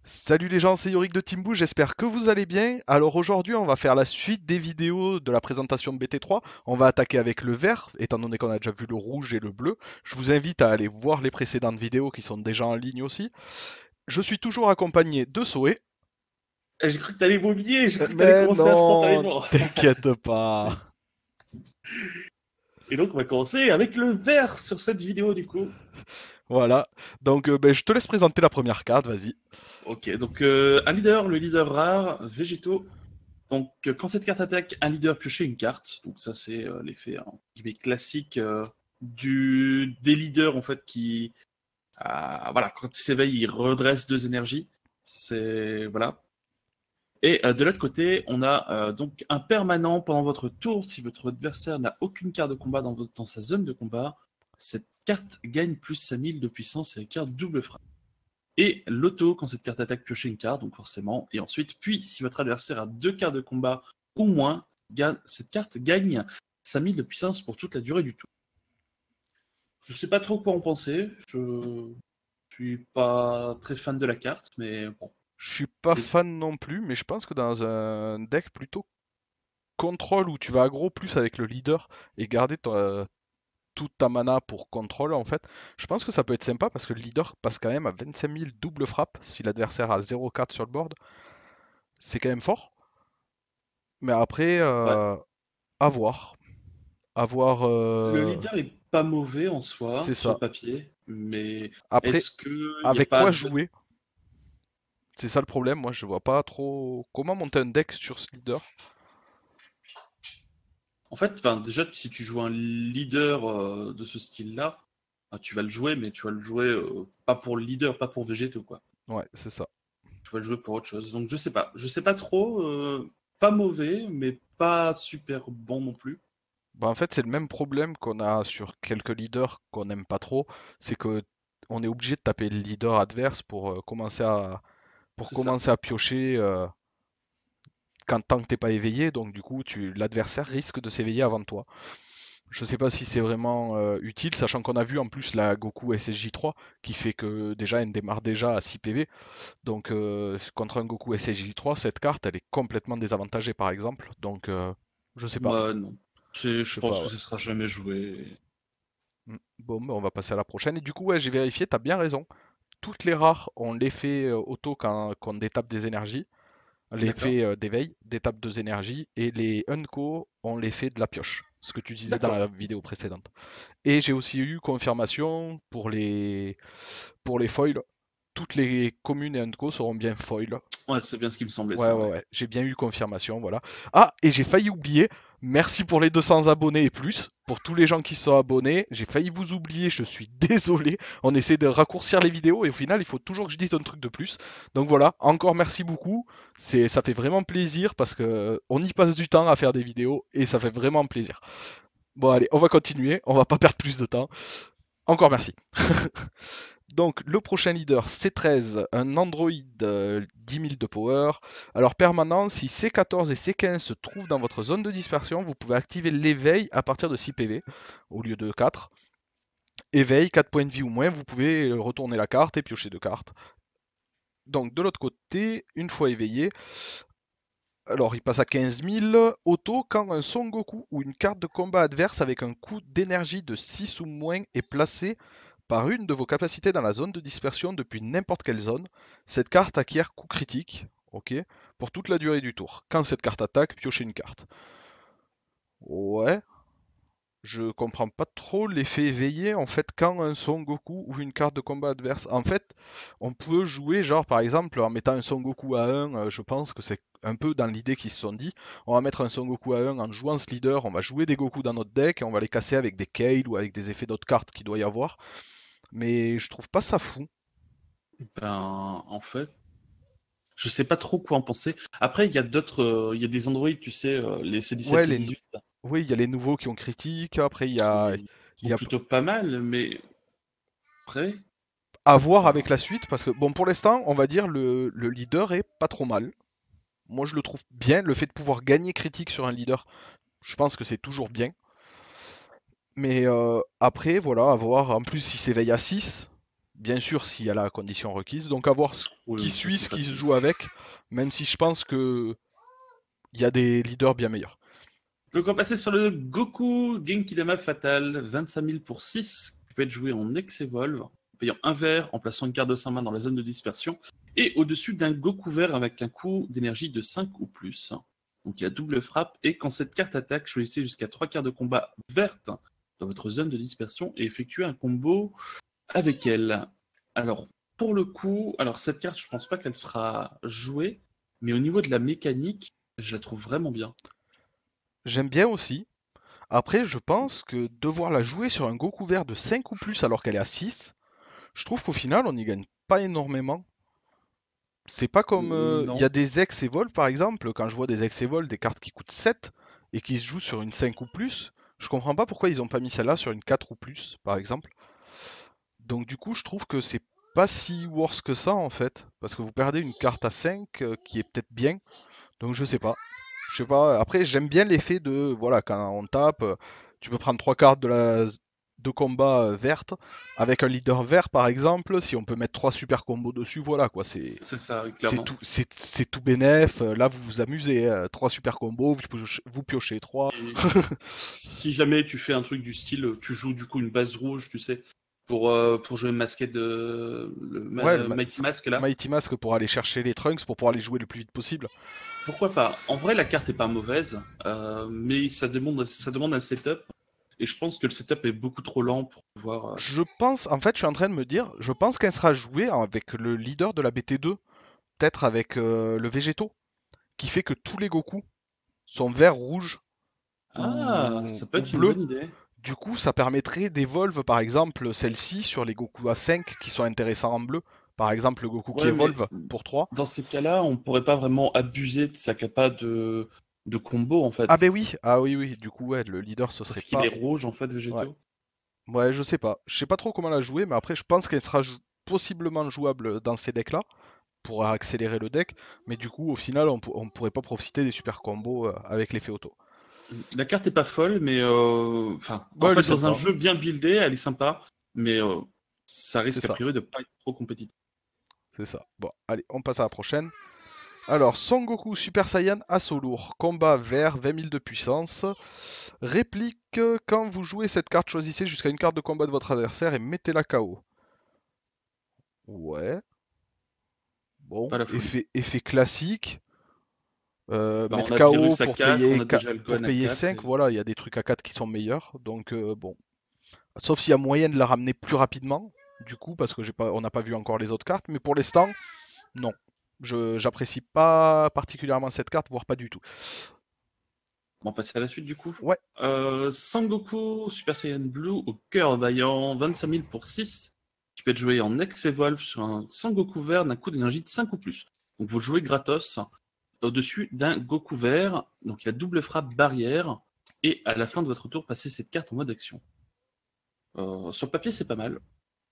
Salut les gens, c'est Yorick de Teamboo, j'espère que vous allez bien. Alors aujourd'hui, on va faire la suite des vidéos de la présentation de BT3. On va attaquer avec le vert, étant donné qu'on a déjà vu le rouge et le bleu. Je vous invite à aller voir les précédentes vidéos qui sont déjà en ligne aussi. Je suis toujours accompagné de Soé. J'ai cru que t'allais m'oublier, j'ai cru que t'allais Mais commencer non, instantanément. t'inquiète pas. Et donc on va commencer avec le vert sur cette vidéo du coup. Voilà, donc je te laisse présenter la première carte, vas-y. Ok, donc un leader, le leader rare, végétaux. Donc quand cette carte attaque, un leader piocher une carte. Donc ça c'est l'effet hein, guillemets, classique des leaders en fait qui, voilà, quand il s'éveille, il redresse deux énergies. C'est voilà. Et de l'autre côté, on a donc un permanent pendant votre tour. Si votre adversaire n'a aucune carte de combat dans sa zone de combat, cette carte gagne plus 5000 de puissance et requiert double frappe. Et l'auto, quand cette carte attaque, piochez une carte, donc forcément. Et ensuite, puis si votre adversaire a deux cartes de combat ou moins, cette carte gagne 5000 de puissance pour toute la durée du tour. Je sais pas trop quoi en penser. Je suis pas très fan de la carte, mais bon. Je suis pas C'est fan non plus, mais je pense que dans un deck plutôt contrôle où tu vas aggro plus avec le leader et garder toute ta mana pour contrôle en fait. Je pense que ça peut être sympa parce que le leader passe quand même à 25 000 double frappe si l'adversaire a 0,4 sur le board. C'est quand même fort. Mais après, ouais. à voir. À voir, Le leader est pas mauvais en c'est soi, sur ça. le papier, mais Après, est-ce qu'il n'y a avec pas quoi de... jouer? C'est ça le problème. Moi, je vois pas trop comment monter un deck sur ce leader. En fait, enfin, déjà, si tu joues un leader de ce style-là, tu vas le jouer, mais tu vas le jouer pas pour le leader, pas pour végétaux, quoi. Ouais, c'est ça. Tu vas le jouer pour autre chose. Donc je sais pas trop, pas mauvais, mais pas super bon non plus. Bah, en fait, c'est le même problème qu'on a sur quelques leaders qu'on n'aime pas trop. C'est que on est obligé de taper le leader adverse pour C'est ça. commencer à piocher. Tant que t'es pas éveillé, donc du coup l'adversaire risque de s'éveiller avant toi. Je sais pas si c'est vraiment utile, sachant qu'on a vu en plus la Goku SSJ3 qui fait que déjà elle démarre déjà à 6 PV. Donc contre un Goku SSJ3, cette carte elle est complètement désavantagée par exemple. Donc je sais pas. Moi, non. Je Je sais pense pas, que ouais. ce sera jamais joué. Bon, bah, on va passer à la prochaine. Et du coup, ouais, j'ai vérifié, t'as bien raison. Toutes les rares ont l'effet auto quand on détape des énergies, D'accord. l'effet d'éveil, d'étape 2 énergies, et les Unco ont l'effet de la pioche, ce que tu disais dans la D'accord. vidéo précédente. Et j'ai aussi eu confirmation pour les foils. Toutes les communes et Unco seront bien foils. Ouais, c'est bien ce qui me semblait, Ouais, ça, ouais, ouais. ouais, j'ai bien eu confirmation, voilà. Ah, et j'ai failli oublier, merci pour les 200 abonnés et plus, pour tous les gens qui sont abonnés, j'ai failli vous oublier, je suis désolé, on essaie de raccourcir les vidéos et au final il faut toujours que je dise un truc de plus. Donc voilà, encore merci beaucoup, ça fait vraiment plaisir parce que on y passe du temps à faire des vidéos et ça fait vraiment plaisir. Bon allez, on va continuer, on va pas perdre plus de temps. Encore merci. Donc le prochain leader, C13, un Android 10 000 de power. Alors permanent, si C14 et C15 se trouvent dans votre zone de dispersion, vous pouvez activer l'éveil à partir de 6 PV au lieu de 4. Éveil, 4 points de vie ou moins, vous pouvez retourner la carte et piocher 2 cartes. Donc de l'autre côté, une fois éveillé, alors il passe à 15 000 auto quand un Son Goku ou une carte de combat adverse avec un coût d'énergie de 6 ou moins est placé par une de vos capacités dans la zone de dispersion depuis n'importe quelle zone. Cette carte acquiert coup critique, ok, pour toute la durée du tour. Quand cette carte attaque, piochez une carte. Ouais, je comprends pas trop l'effet éveillé en fait quand un Son Goku ou une carte de combat adverse. En fait, on peut jouer genre par exemple en mettant un Son Goku à 1, je pense que c'est un peu dans l'idée qu'ils se sont dit, on va mettre un Son Goku à 1 en jouant ce leader, on va jouer des Goku dans notre deck et on va les casser avec des Kale ou avec des effets d'autres cartes qu'il doit y avoir. Mais je trouve pas ça fou. Ben, en fait, je sais pas trop quoi en penser. Après, il y a d'autres, il y a des Android, tu sais, les C17, Ouais, C18, oui, il y a les nouveaux qui ont critique. Après, qui il sont y a plutôt pas mal, mais après, à voir avec enfin, la suite parce que, bon, pour l'instant, on va dire le leader est pas trop mal. Moi, je le trouve bien. Le fait de pouvoir gagner critique sur un leader, je pense que c'est toujours bien. Mais après, voilà, à voir. En plus, il s'éveille à 6. bien sûr s'il y a la condition requise. Donc à voir Oui, qui oui, ça suit, c'est ce qui se facile. joue avec, même si je pense que il y a des leaders bien meilleurs. Donc on va passer sur le Goku Genki Dama Fatal, 25 000 pour 6, qui peut être joué en Ex-Evolve, en payant un vert, en plaçant une carte de sa main dans la zone de dispersion, et au-dessus d'un Goku vert avec un coût d'énergie de 5 ou plus. Donc il y a double frappe, et quand cette carte attaque, choisissez jusqu'à 3 cartes de combat vertes dans votre zone de dispersion et effectuez un combo avec elle. Alors, pour le coup, alors cette carte, je pense pas qu'elle sera jouée, mais au niveau de la mécanique, je la trouve vraiment bien. J'aime bien aussi. Après, je pense que devoir la jouer sur un Goku vert de 5 ou plus alors qu'elle est à 6, je trouve qu'au final, on n'y gagne pas énormément. C'est pas comme. Il y a Non. des ex-Evolve par exemple, quand je vois des ex-Evolve, des cartes qui coûtent 7 et qui se jouent sur une 5 ou plus, je comprends pas pourquoi ils ont pas mis celle-là sur une 4 ou plus, par exemple. Donc du coup, je trouve que c'est pas si worse que ça en fait, parce que vous perdez une carte à 5 qui est peut-être bien, donc je sais pas. Je sais pas. Après, j'aime bien l'effet de, voilà, quand on tape, tu peux prendre 3 cartes de combat verte avec un leader vert par exemple. Si on peut mettre 3 super combos dessus, voilà quoi. C'est ça, C'est clairement. tout, c'est tout bénef. Là, vous vous amusez. 3 super combos, vous piochez 3. Et si jamais tu fais un truc du style, tu joues du coup une base rouge, tu sais, pour jouer Masked, Ouais, Mighty Mask là, Mighty Mask pour aller chercher les Trunks pour pouvoir les jouer le plus vite possible. pourquoi pas? En vrai, la carte est pas mauvaise, mais ça demande un setup, et je pense que le setup est beaucoup trop lent pour pouvoir. Je pense, en fait, je suis en train de me dire, je pense qu'elle sera jouée avec le leader de la BT2, peut-être avec le Végéto, qui fait que tous les Goku sont vert, rouge Ah, ça peut ou être une bleu. bonne idée. Du coup, ça permettrait d'évolve, par exemple, celle-ci sur les Goku A5 qui sont intéressants en bleu. Par exemple, le Goku qui Ouais, mais évolve pour 3. dans ces cas-là, on pourrait pas vraiment abuser de sa capa de combo en Ah ben fait, oui, ah oui, oui, du coup, ouais, le leader, ce serait parce qu'il pas... est rouge en fait, Ouais, végétaux. ouais, je sais pas. Je sais pas trop comment la jouer, mais après, je pense qu'elle sera possiblement jouable dans ces decks-là, pour accélérer le deck. Mais du coup, au final, on pourrait pas profiter des super combos avec l'effet auto. La carte est pas folle, mais enfin, en Ouais, elle est fait, dans un sympa, jeu bien buildé, elle est sympa, mais ça c'est risque a ça, priori de pas être trop compétitif. c'est ça. Bon, allez, on passe à la prochaine. Alors, Son Goku Super Saiyan Assaut lourd, combat vert, 20 000 de puissance. Réplique, quand vous jouez cette carte, choisissez jusqu'à une carte de combat de votre adversaire et mettez-la KO. Ouais, bon, Pas la folie. effet classique. Bah, on Mettre a KO Virus à 4, on a déjà le pour Gohan à payer 4. 5, voilà, il y a des trucs à 4 qui sont meilleurs. Donc, bon. Sauf s'il y a moyen de la ramener plus rapidement, du coup, parce que on n'a pas vu encore les autres cartes. Mais pour l'instant, non. J'apprécie pas particulièrement cette carte, voire pas du tout. On va passer à la suite du coup. Ouais, Sangoku Super Saiyan Blue au cœur vaillant, 25 000 pour 6, qui peut être joué en Ex-Evolve sur un Sangoku vert d'un coût d'énergie de 5 ou plus. Donc vous le jouez gratos au-dessus d'un Goku vert, donc il y a double frappe barrière, et à la fin de votre tour, passez cette carte en mode action. Sur le papier, c'est pas mal, ouais.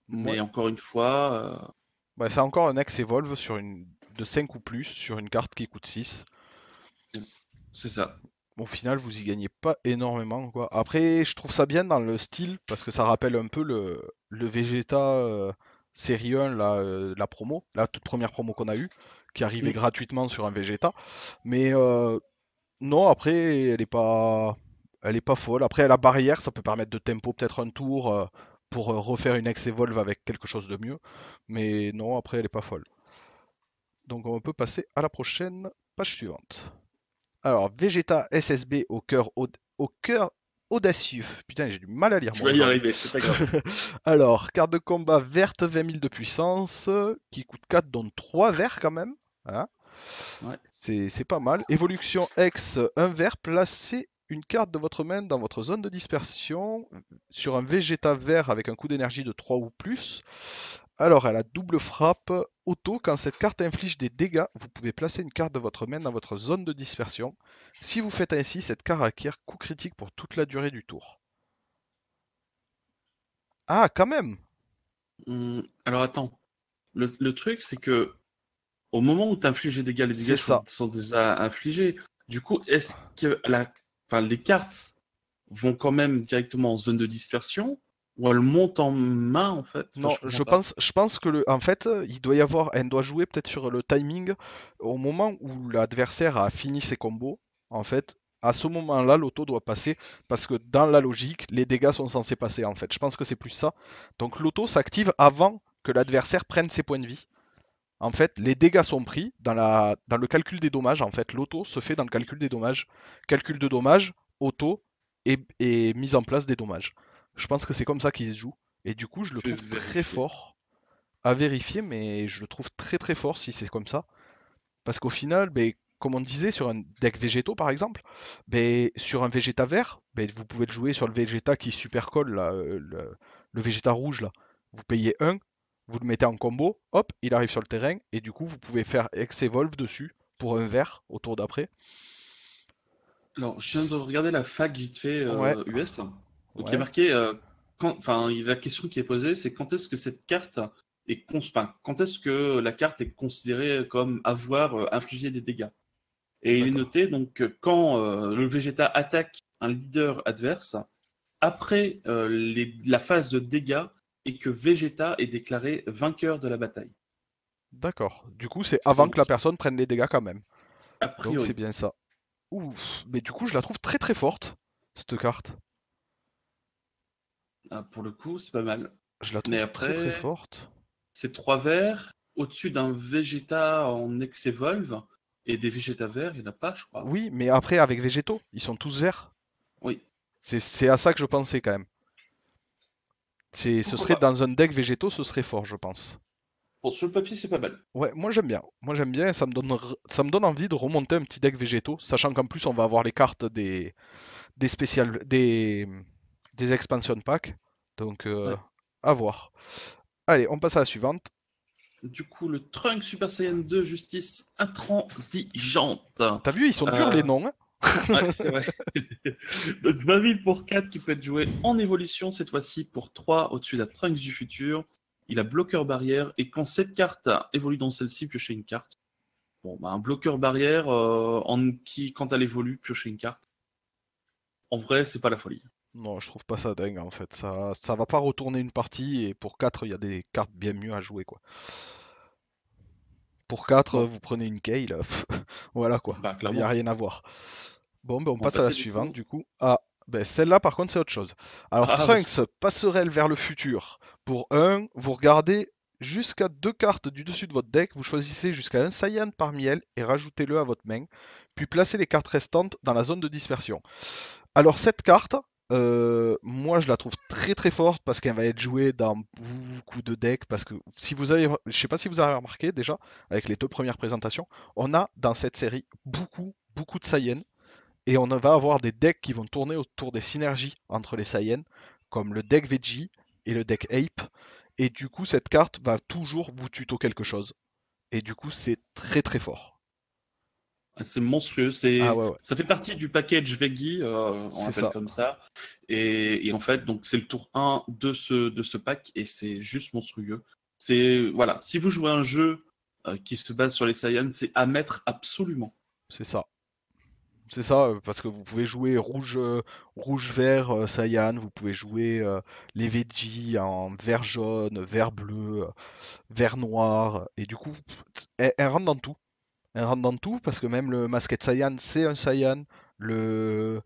mais encore une fois, Bah, c'est encore un ex Evolve sur une de 5 ou plus sur une carte qui coûte 6. c'est ça. Au final, vous y gagnez pas énormément, quoi. Après, je trouve ça bien dans le style, parce que ça rappelle un peu le Vegeta série 1, la promo, la toute première promo qu'on a eue, qui arrivait Mm. gratuitement sur un Vegeta. Mais non, après, elle est pas folle. Après, la barrière, ça peut permettre de tempo peut-être un tour pour refaire une ex-evolve avec quelque chose de mieux. Mais non, après, elle est pas folle. Donc, on peut passer à la prochaine page suivante. Alors, Vegeta SSB au cœur audacieux. Putain, j'ai du mal à lire Tu moi vas y aujourd'hui. arriver, c'est pas grave. Alors, carte de combat verte 20 000 de puissance, qui coûte 4, dont 3 verts quand même. Hein. Ouais. C'est pas mal. Évolution X, un vert, placez une carte de votre main dans votre zone de dispersion sur un Vegeta vert avec un coût d'énergie de 3 ou plus. Alors, elle a double frappe auto. Quand cette carte inflige des dégâts, vous pouvez placer une carte de votre main dans votre zone de dispersion. Si vous faites ainsi, cette carte acquiert coup critique pour toute la durée du tour. Ah, quand même! Alors attends, le truc c'est que au moment où tu infliges des dégâts, les dégâts C'est ça. sont déjà infligés. Du coup, est-ce que enfin, les cartes vont quand même directement en zone de dispersion Ou elle monte en main, en fait. Enfin, Non, je comprends pas. je pense que en fait, il doit y avoir, elle doit jouer peut-être sur le timing au moment où l'adversaire a fini ses combos. En fait, à ce moment-là, l'auto doit passer parce que dans la logique, les dégâts sont censés passer. En fait, je pense que c'est plus ça. Donc l'auto s'active avant que l'adversaire prenne ses points de vie. En fait, les dégâts sont pris dans le calcul des dommages. En fait, l'auto se fait dans le calcul des dommages. Calcul de dommages, auto et mise en place des dommages. Je pense que c'est comme ça qu'il se joue. Et du coup, je le Je vais trouve très vérifier. fort à vérifier, mais je le trouve très très fort si c'est comme ça. Parce qu'au final, ben, comme on disait, sur un deck végétaux par exemple, ben, sur un Vegeta vert, ben, vous pouvez le jouer sur le Vegeta qui super colle, là, le Vegeta rouge là. Vous payez un, vous le mettez en combo, hop, il arrive sur le terrain, et du coup vous pouvez faire Ex-Evolve dessus pour un vert au tour d'après. Alors, je viens de regarder la fac vite fait Ouais, US. Donc, il est ouais, marqué. Enfin, la question qui est posée, c'est quand est-ce que cette carte enfin, quand est-ce que la carte est considérée comme avoir infligé des dégâts? Et il est d'accord. noté donc que quand le Vegeta attaque un leader adverse, après la phase de dégâts, et que Vegeta est déclaré vainqueur de la bataille. D'accord. Du coup, c'est avant Donc, que la personne prenne les dégâts quand même. a Donc c'est priori. bien ça. Ouf, mais du coup, je la trouve très très forte, cette carte. Pour le coup, c'est pas mal. Je la Mais trouve très très après, forte. c'est trois verts au-dessus d'un Vegeta en Ex-Evolve, et des Vegeta verts, il n'y en a pas, je crois. Oui, mais après, avec végétaux, ils sont tous verts. Oui, C'est à ça que je pensais quand même. Ce pourquoi serait pas. dans un deck végétaux, ce serait fort, je pense. Bon, sur le papier, c'est pas mal. Ouais, moi j'aime bien. Moi j'aime bien et ça me donne envie de remonter un petit deck végétaux, sachant qu'en plus on va avoir les cartes des spéciales, des expansion packs. Donc Ouais. à voir. Allez, on passe à la suivante. Du coup, le Trunk Super Saiyan 2 Justice intransigeante. T'as vu, ils sont durs les Euh, noms, hein. ouais, c'est vrai. Donc 20 000 pour 4 qui peut être joué en évolution, cette fois-ci pour 3 au-dessus de la Trunks du futur. Il a bloqueur barrière, et quand cette carte évolue dans celle-ci, piochez une carte. Bon, bah, un bloqueur barrière qui, quand elle évolue, piochez une carte. En vrai, c'est pas la folie. Non, je trouve pas ça dingue en fait. Ça va pas retourner une partie et pour 4 il y a des cartes bien mieux à jouer quoi. Pour 4 Bon, vous prenez une Kale, voilà quoi. bah Il n'y a clairement. rien à voir. Bon, ben on On va passe à la passer du suivante coup. du coup. Ah, ben celle-là par contre c'est autre chose. Alors Ah oui. Trunks, passerelle vers le futur. Pour un, vous regardez jusqu'à 2 cartes du dessus de votre deck, vous choisissez jusqu'à un Saiyan parmi elles et rajoutez-le à votre main, puis placez les cartes restantes dans la zone de dispersion. Alors cette carte, moi je la trouve très très forte parce qu'elle va être jouée dans beaucoup de decks. Parce que si vous avez, je sais pas si vous avez remarqué déjà, avec les deux premières présentations, on a dans cette série beaucoup de Saiyans. Et on va avoir des decks qui vont tourner autour des synergies entre les Saiyans, comme le deck Veggie et le deck Ape. Et du coup, cette carte va toujours vous tuto quelque chose. Et du coup, c'est très très fort. C'est monstrueux. Ah ouais, ouais, Ça fait partie du package Veggie, on c'est l'appelle ça, comme ça. Et en fait, donc c'est le tour 1 de ce pack, et c'est juste monstrueux. Voilà, si vous jouez un jeu qui se base sur les Saiyans, c'est à mettre absolument. c'est ça. C'est ça, parce que vous pouvez jouer rouge, rouge-vert Saiyan, vous pouvez jouer les Veggie en vert jaune, vert bleu, vert noir, et du coup, elle rentre dans tout. Elle rentre dans tout, parce que même le Masked Saiyan, c'est un Saiyan. Le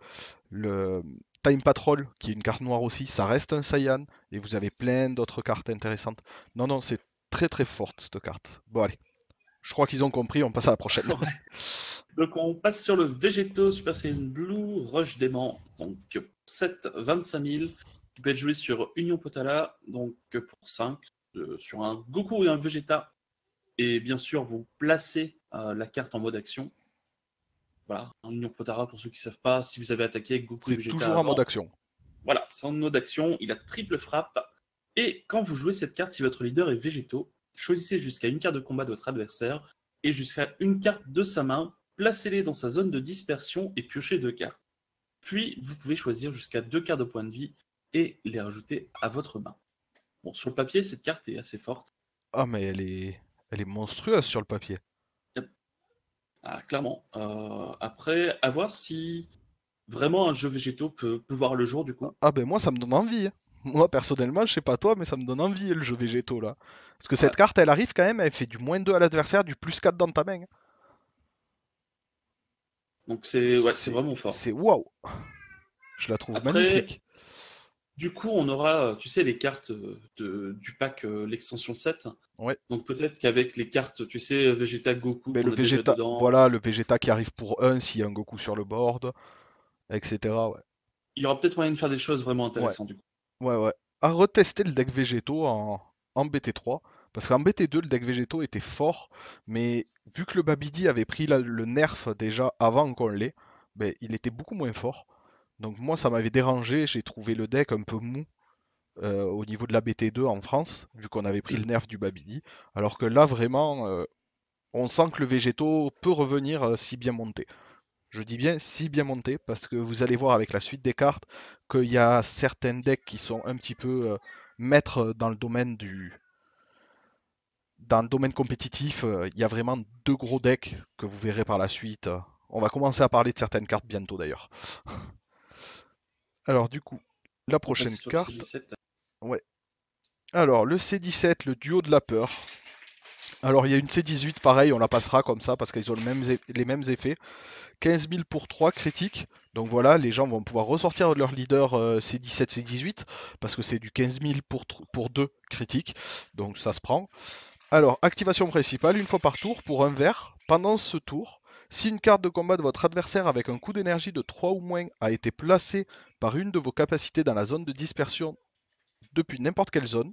Time Patrol, qui est une carte noire aussi, ça reste un Saiyan. Et vous avez plein d'autres cartes intéressantes. Non, non, c'est très très forte cette carte. Bon, allez. Je crois qu'ils ont compris, on passe à la prochaine. Donc on passe sur le Végéto Super Saiyan Blue Rush Dément. Donc 7, 25 000, qui peut être joué sur Union Potala, donc pour 5, sur un Goku et un Vegeta. Et bien sûr, vous placez la carte en mode action. Voilà, un Union Potara, pour ceux qui ne savent pas, si vous avez attaqué avec Goku et C'est Vegeta toujours en mode avant, action. voilà, c'est en mode action, il a triple frappe. Et quand vous jouez cette carte, si votre leader est Végéto, choisissez jusqu'à une carte de combat de votre adversaire et jusqu'à une carte de sa main, placez-les dans sa zone de dispersion et piochez deux cartes. Puis, vous pouvez choisir jusqu'à deux cartes de points de vie et les rajouter à votre main. Bon, sur le papier, cette carte est assez forte. Ah, mais elle est monstrueuse sur le papier. Ah, clairement. Après, à voir si vraiment un jeu végétaux peut voir le jour, du coup. Ah, ben moi, ça me donne envie, hein. Moi, personnellement, je sais pas toi, mais ça me donne envie le jeu végétaux là. Parce que Ouais. cette carte, elle arrive quand même, elle fait du -2 à l'adversaire, du +4 dans ta main. Donc c'est C'est vraiment fort. c'est waouh, je la trouve Après, magnifique. du coup, on aura, tu sais, les cartes du pack, l'extension 7. Ouais. Donc peut-être qu'avec les cartes, tu sais, Vegeta Goku Mais qu'on le a déjà Vegeta, dedans, voilà, le Vegeta qui arrive pour 1 s'il y a un Goku sur le board, etc. Ouais. il y aura peut-être moyen de faire des choses vraiment Ouais. intéressantes du coup. Ouais, ouais. À retester le deck végétaux en BT3. Parce qu'en BT2, le deck végétaux était fort. Mais vu que le Babidi avait pris le nerf déjà avant qu'on l'ait, ben, il était beaucoup moins fort. Donc moi, ça m'avait dérangé. J'ai trouvé le deck un peu mou au niveau de la BT2 en France, vu qu'on avait pris le nerf du Babidi. Alors que là, vraiment, on sent que le végétaux peut revenir si bien monté. Je dis bien si bien monté, parce que vous allez voir avec la suite des cartes qu'il y a certains decks qui sont un petit peu maîtres dans le domaine compétitif. Il y a vraiment deux gros decks que vous verrez par la suite. On va commencer à parler de certaines cartes bientôt d'ailleurs. Alors du coup, la On passe prochaine sur le carte. C17. Ouais. Alors le C17, le duo de la peur. Alors il y a une C18, pareil, on la passera comme ça parce qu'ils ont les mêmes effets. 15 000 pour 3 critiques. Donc voilà, les gens vont pouvoir ressortir leur leader C17, C18 parce que c'est du 15 000 pour 2 critiques. Donc ça se prend. Alors, activation principale, une fois par tour pour un vert. Pendant ce tour, si une carte de combat de votre adversaire avec un coût d'énergie de 3 ou moins a été placée par une de vos capacités dans la zone de dispersion depuis n'importe quelle zone,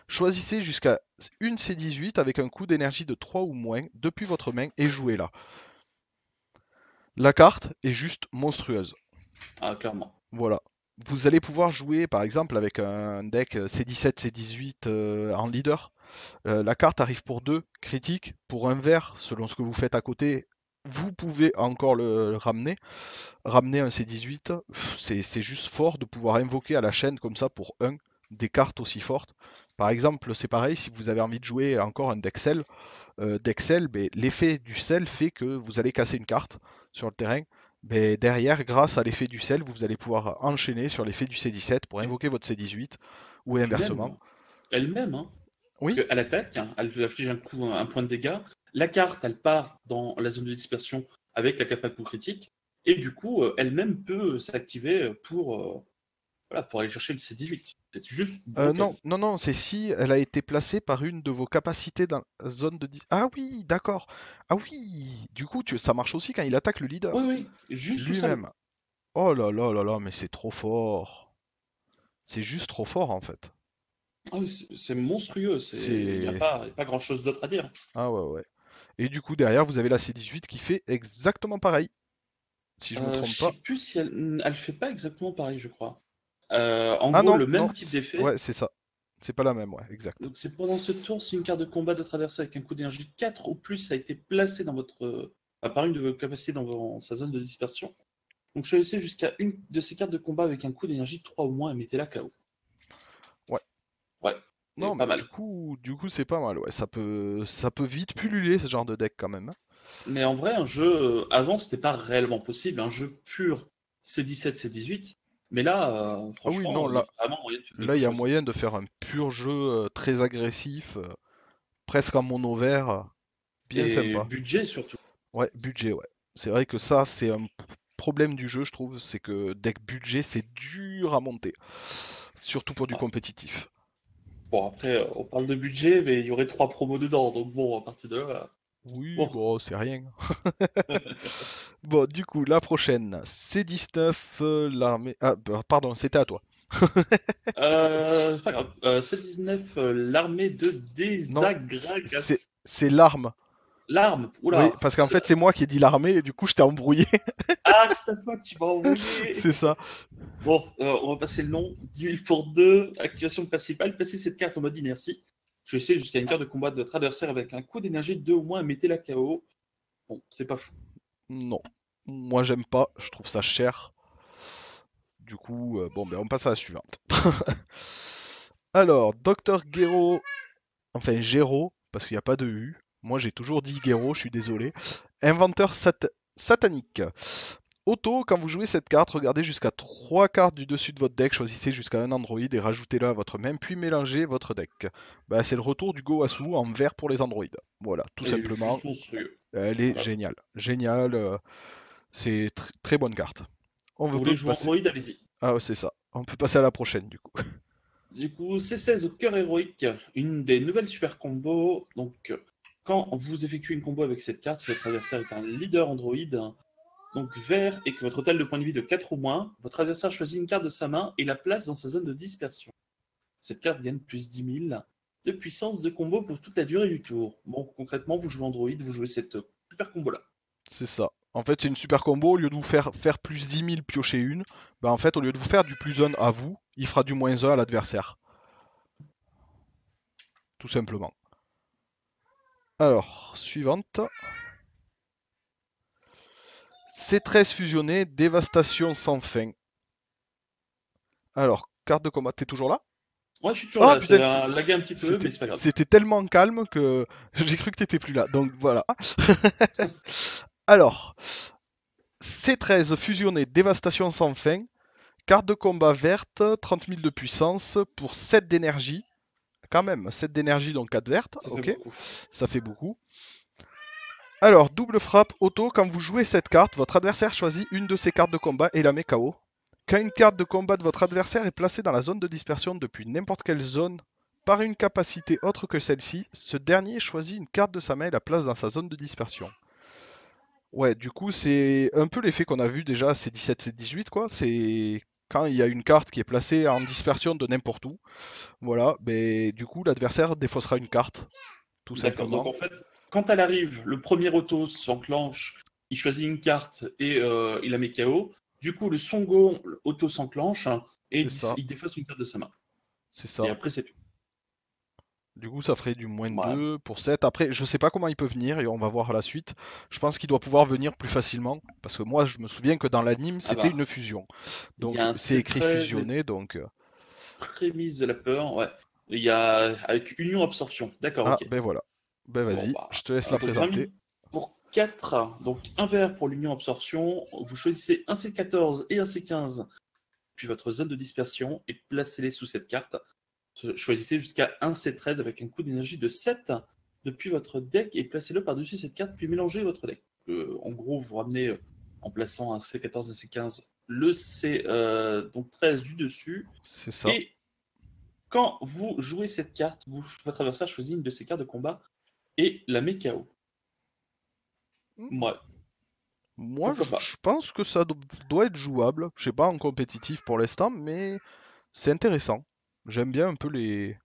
choisissez jusqu'à une C18 avec un coût d'énergie de 3 ou moins depuis votre main et jouez-la. La carte est juste monstrueuse. Ah, clairement. Voilà. Vous allez pouvoir jouer par exemple avec un deck C17, C18 en leader. La carte arrive pour 2 critiques, pour un vert, selon ce que vous faites à côté. Vous pouvez encore le ramener. Ramener un C18, c'est juste fort de pouvoir invoquer à la chaîne comme ça pour un des cartes aussi fortes. Par exemple, c'est pareil, si vous avez envie de jouer encore un deck sel, ben, l'effet du sel fait que vous allez casser une carte sur le terrain. Mais derrière, grâce à l'effet du sel, vous allez pouvoir enchaîner sur l'effet du C17 pour Et invoquer votre C18 ou puis inversement. même, elle-même, hein, parce Oui, qu'elle attaque, hein, elle inflige un coup, un point de dégâts. La carte, elle part dans la zone de dispersion avec la capa coup critique. Et du coup, elle-même peut s'activer voilà, pour aller chercher le C18. C'est juste non, broken. non, non, c'est si elle a été placée par une de vos capacités dans la zone de... Ah oui, d'accord. Ah oui, du coup, ça marche aussi quand il attaque le Oui, leader oui, juste ça. lui-même. Oh là là là là, mais c'est trop fort. C'est juste trop fort en fait. Ah oui, c'est monstrueux. Il n'y a C'est... pas grand-chose d'autre à dire. Ah ouais, ouais. Et du coup, derrière, vous avez la C18 qui fait exactement pareil, si je me Je trompe sais pas. plus si elle fait pas exactement pareil, je crois. En Ah gros, non, le non, même type d'effet. ouais, c'est ça. C'est pas la même, ouais, exact. Donc c'est pendant ce tour, si une carte de combat de votre adversaire avec un coup d'énergie de 4 ou plus a été placée dans par une de vos capacités dans sa zone de dispersion. Donc choisissez jusqu'à une de ces cartes de combat avec un coup d'énergie 3 ou moins et mettez-la KO. Ouais. Ouais, c'est Non, pas mais mal. du coup, c'est pas mal, ouais. Ça peut vite pulluler ce genre de deck quand même, hein. Mais en vrai, un jeu, avant, c'était pas réellement possible. Un jeu pur C17, C18. Mais là, Ah oui, non, franchement, il y a là, vraiment moyen de faire là, quelque il y a chose. moyen de faire un pur jeu très agressif, presque en mono vert, bien Et sympa. budget surtout. Ouais, budget, ouais. C'est vrai que ça, c'est un problème du jeu, je trouve, c'est que deck budget, c'est dur à monter. Surtout pour du Ouais. compétitif. Bon, après, on parle de budget, mais il y aurait 3 promos dedans. Donc bon, à partir de là, Oui, bon. bon, c'est rien. Bon, du coup, la prochaine, C19, l'armée... Ah, pardon, c'était à toi. C'est pas grave. C19, l'armée de Non, désagrégation. c'est l'arme. L'arme, Oui, oula. parce qu'en fait, c'est moi qui ai dit l'armée, et du coup, je t'ai embrouillé. Ah, c'est ta faute, tu m'as envoyé. C'est ça. Bon, on va passer le nom. 10 000 pour 2. Activation principale. Placez cette carte en mode inertie. Je vais essayer jusqu'à une carte de combat de votre adversaire avec un coup d'énergie de 2 ou moins. Mettez-la KO. Bon, c'est pas fou. Non. Moi, j'aime pas, je trouve ça cher. Du coup, bon, ben, on passe à la suivante. Alors, Docteur Gero, enfin Gero, parce qu'il n'y a pas de U. Moi, j'ai toujours dit Gero, je suis désolé. Inventeur satanique. Auto, quand vous jouez cette carte, regardez jusqu'à 3 cartes du dessus de votre deck, choisissez jusqu'à un android et rajoutez-le à votre main, puis mélangez votre deck. Bah, c'est le retour du Gowasu en vert pour les androids. Voilà, tout Elle est simplement. juste monstrueux. Elle est Voilà. géniale. Géniale. C'est très bonne carte. On Vous peut voulez jouer passer. Android, allez-y. Ah, ouais, c'est ça. On peut passer à la prochaine du coup. Du coup, C16 au cœur héroïque, une des nouvelles super combos. Donc, quand vous effectuez une combo avec cette carte, si votre adversaire est un leader Android, donc vert, et que votre total de points de vie est de 4 ou moins, votre adversaire choisit une carte de sa main et la place dans sa zone de dispersion. Cette carte gagne plus 10 000 de puissance de combo pour toute la durée du tour. Bon, concrètement, vous jouez Android, vous jouez cette super combo-là. C'est ça. En fait, c'est une super combo. Au lieu de vous faire plus 10 000 piocher une, bah en fait, au lieu de vous faire du plus 1 à vous, il fera du moins 1 à l'adversaire. Tout simplement. Alors, suivante. C13 fusionné, dévastation sans fin. Alors, carte de combat, t'es toujours là? Ouais, je suis toujours Ah là, putain, ça a lagué un petit peu, mais c'est pas grave. c'était tellement calme que j'ai cru que t'étais plus là. Donc voilà. Alors, C13 fusionné, dévastation sans fin. Carte de combat verte, 30 000 de puissance pour 7 d'énergie. Quand même, 7 d'énergie donc 4 vertes. Ça fait Ok, beaucoup. ça fait beaucoup. Alors, double frappe auto, quand vous jouez cette carte, votre adversaire choisit une de ses cartes de combat et la met KO. Quand une carte de combat de votre adversaire est placée dans la zone de dispersion depuis n'importe quelle zone par une capacité autre que celle-ci, ce dernier choisit une carte de sa main et la place dans sa zone de dispersion. Ouais, du coup, c'est un peu l'effet qu'on a vu déjà, c'est 17, c'est 18, quoi. C'est quand il y a une carte qui est placée en dispersion de n'importe où. Voilà, mais du coup, l'adversaire défaussera une carte, tout D'accord. Donc simplement. en fait, quand elle arrive, le premier auto s'enclenche, il choisit une carte et il la met KO. Du coup, le Songo auto s'enclenche et C'est ça, il défausse une carte de sa main. c'est Et ça. après, c'est tout. Du coup, ça ferait du moins Voilà. 2 pour 7. Après, je sais pas comment il peut venir et on va voir à la suite. Je pense qu'il doit pouvoir venir plus facilement. Parce que moi, je me souviens que dans l'anime, Ah c'était bah, une fusion. il y a Donc, un c'est écrit C13 et fusionné. Donc, prémisse de la peur. Ouais. Il y a avec Union Absorption. D'accord, ah, ok. ben voilà. Ben Bon, vas-y, bah, je te laisse la donc 20 000 présenter. pour 4. Donc un vert pour l'Union Absorption. Vous choisissez un C14 et un C15, puis votre zone de dispersion, et placez-les sous cette carte. Choisissez jusqu'à un C13 avec un coût d'énergie de 7 depuis votre deck et placez-le par-dessus cette carte, puis mélangez votre deck. En gros, vous ramenez en plaçant un C14 et un C15 le C donc 13 du dessus. C'est ça. Et quand vous jouez cette carte, votre adversaire choisit une de ces cartes de combat et la met KO. Hmm. Ouais, Moi, pourquoi pas. je pense que ça doit être jouable. Je sais pas en compétitif pour l'instant, mais c'est intéressant. J'aime bien un peu les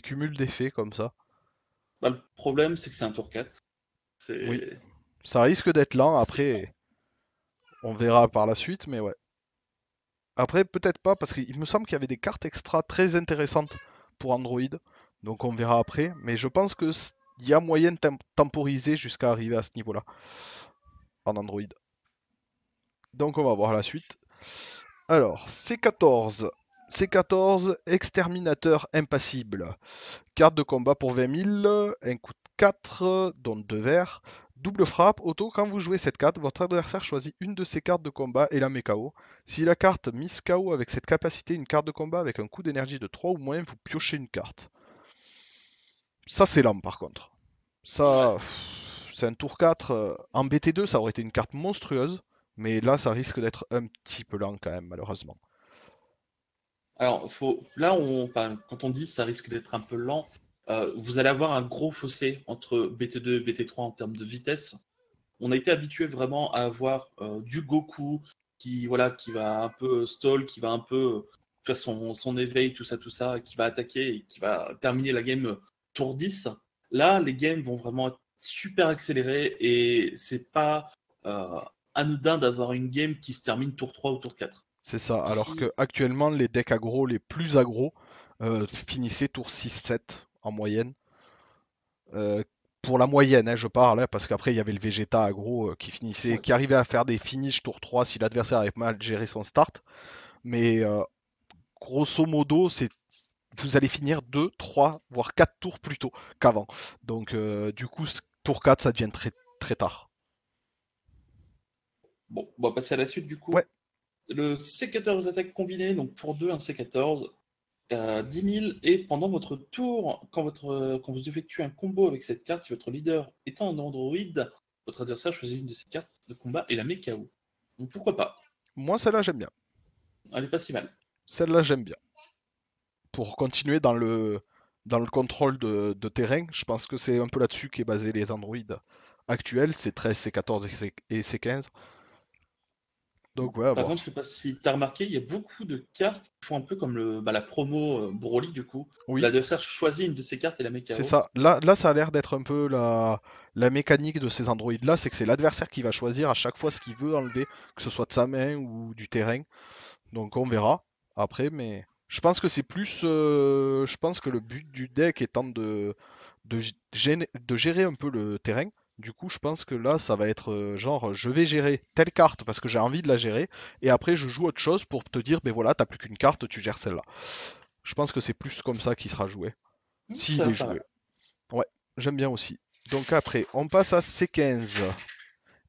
cumuls d'effets comme ça. Bah, le problème, c'est que c'est un tour 4. Oui, C'est ça risque d'être lent. c'est lent. Après, on verra par la suite, mais ouais. Après, peut-être pas, parce qu'il me semble qu'il y avait des cartes extra très intéressantes pour Android. Donc on verra après. Mais je pense que il y a moyen de temporiser jusqu'à arriver à ce niveau-là en Android. Donc on va voir la suite. Alors, C14. C14, exterminateur impassible. Carte de combat pour 20 000, un coût de 4, dont 2 verts. Double frappe, auto, quand vous jouez cette carte, votre adversaire choisit une de ses cartes de combat et la met KO. Si la carte mise KO avec cette capacité une carte de combat avec un coût d'énergie de 3 ou moins, vous piochez une carte. Ça, c'est lent par contre. Ouais. Ça, c'est un tour 4. En BT2, ça aurait été une carte monstrueuse, mais là, ça risque d'être un petit peu lent quand même, malheureusement. Alors, enfin, quand on dit ça risque d'être un peu lent, vous allez avoir un gros fossé entre BT2 et BT3 en termes de vitesse. On a été habitué vraiment à avoir du Goku qui, voilà, qui va un peu stall, qui va un peu faire son éveil, tout ça, qui va attaquer et qui va terminer la game tour 10. Là, les games vont vraiment être super accélérés et c'est pas euh, anodin d'avoir une game qui se termine tour 3 ou tour 4. C'est ça, alors que Si actuellement les decks aggro les plus aggro finissaient tour 6-7 en moyenne. Euh, pour la moyenne, hein, je parle, hein, parce qu'après il y avait le Vegeta aggro Ouais. qui arrivait à faire des finishes tour 3 si l'adversaire avait mal géré son start. Mais grosso modo, vous allez finir 2, 3, voire 4 tours plus tôt qu'avant. Donc du coup, tour 4, ça devient très, très tard. Bon, on va passer à la suite du Ouais, coup. Le C14 attaque combinée, donc pour 2, un C14, 10 000, et pendant votre tour, quand vous effectuez un combo avec cette carte, si votre leader est un Android, votre adversaire choisit une de ces cartes de combat et la met KO. Donc pourquoi pas? moi celle-là j'aime bien. Elle est pas si mal. Celle-là j'aime bien. Pour continuer dans le contrôle de terrain, je pense que c'est un peu là-dessus qu'est basé les Android actuels, c'est 13, C14 et C15. Donc ouais, à Par contre, je voir. sais pas si tu as remarqué, il y a beaucoup de cartes qui font un peu comme la promo Broly du coup. Oui, L'adversaire choisit une de ces cartes et la met c'est KO. ça. Là, ça a l'air d'être un peu la mécanique de ces androïdes-là, c'est que c'est l'adversaire qui va choisir à chaque fois ce qu'il veut enlever, que ce soit de sa main ou du terrain. Donc on verra après, mais je pense que c'est plus. Je pense que le but du deck étant de gérer un peu le terrain. Du coup, je pense que là, ça va être genre, je vais gérer telle carte parce que j'ai envie de la gérer, et après je joue autre chose pour te dire, ben voilà, t'as plus qu'une carte, tu gères celle-là. Je pense que c'est plus comme ça qu'il sera joué, Ça s'il a est l'air pas joué. mal. Ouais, j'aime bien aussi. Donc après, on passe à C15.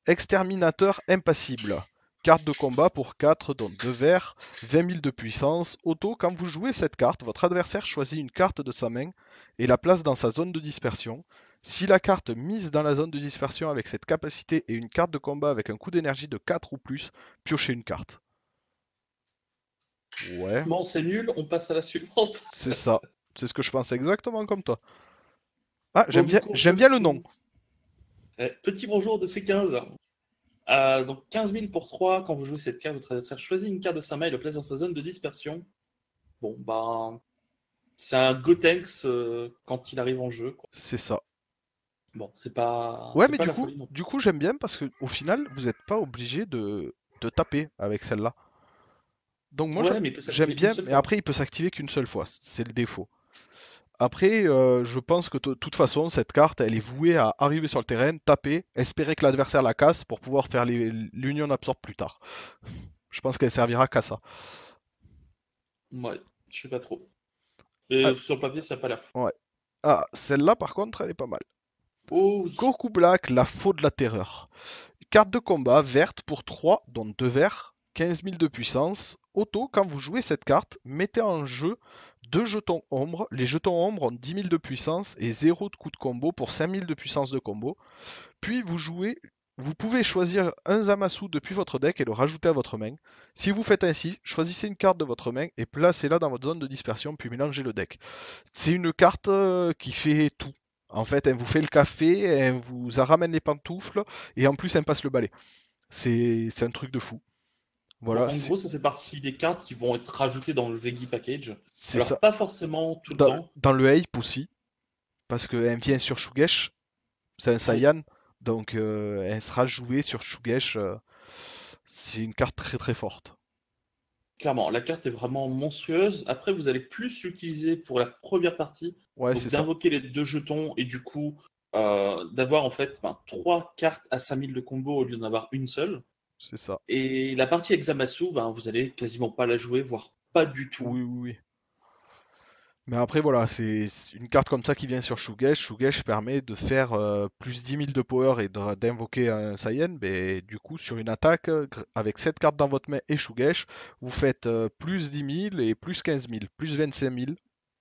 Exterminateur impassible. Carte de combat pour 4, dont 2 verts, 20 000 de puissance. Auto, quand vous jouez cette carte, votre adversaire choisit une carte de sa main et la place dans sa zone de dispersion. Si la carte mise dans la zone de dispersion avec cette capacité est une carte de combat avec un coût d'énergie de 4 ou plus, piochez une carte. Ouais, Bon, c'est nul, on passe à la suivante. c'est ça. C'est ce que je pense exactement comme toi. Ah, Bon, du coup, on j'aime bien passe le nom. au petit bonjour de C15. Donc 15 000 pour 3, quand vous jouez cette carte, votre adversaire choisit une carte de sa main et le place dans sa zone de dispersion. Bon, bah, c'est un Gotenks quand il arrive en jeu, quoi. C'est ça. Bon, Ouais, c'est mais pas la folie non du plus. coup, j'aime bien parce que au final, vous n'êtes pas obligé de taper avec celle-là. Donc moi Ouais, mais il peut j'aime s'activer qu'une bien, seule mais fois. après il peut s'activer qu'une seule fois, c'est le défaut. Après, je pense que de toute façon, cette carte, elle est vouée à arriver sur le terrain, taper, espérer que l'adversaire la casse pour pouvoir faire l'union absorbe plus tard. Je pense qu'elle servira qu'à ça. Ouais, je sais pas trop. Ah, Et sur le papier, ça a pas l'air fou. ouais. Ah, celle-là par contre, elle est pas mal. Oh oui. Goku Black, la faute de la terreur. Carte de combat verte pour 3, dont 2 verts, 15 000 de puissance. Auto, quand vous jouez cette carte, mettez en jeu 2 jetons ombre. Les jetons ombre ont 10 000 de puissance et 0 de coup de combo pour 5 000 de puissance de combo. Puis vous pouvez choisir un Zamasu depuis votre deck et le rajouter à votre main. Si vous faites ainsi, choisissez une carte de votre main et placez-la dans votre zone de dispersion, puis mélangez le deck. C'est une carte qui fait tout. En fait, elle vous fait le café, elle vous ramène les pantoufles, et en plus, elle passe le balai. C'est un truc de fou. Bon, Voilà, en gros, ça fait partie des cartes qui vont être rajoutées dans le Veggie Package. c'est Alors, ça. pas forcément tout le Dans, temps. dans le hype aussi, parce qu'elle vient sur Shugesh, c'est un Oui, Saiyan, donc elle sera jouée sur Shugesh. C'est une carte très très forte. clairement, la carte est vraiment monstrueuse. Après, vous allez plus l'utiliser pour la première partie, Ouais, donc c'est ça. d'invoquer les deux jetons et du coup d'avoir en fait trois cartes à 5000 de combo au lieu d'en avoir une seule. C'est ça. Et la partie Examasu, vous allez quasiment pas la jouer, voire pas du tout. Oui, oui, oui. Mais après, voilà, c'est une carte comme ça qui vient sur Shugesh. Shugesh permet de faire plus 10 000 de power et d'invoquer un Saiyan. Mais du coup, sur une attaque, avec cette carte dans votre main et Shugesh, vous faites plus 10 000 et plus 15 000, plus 25 000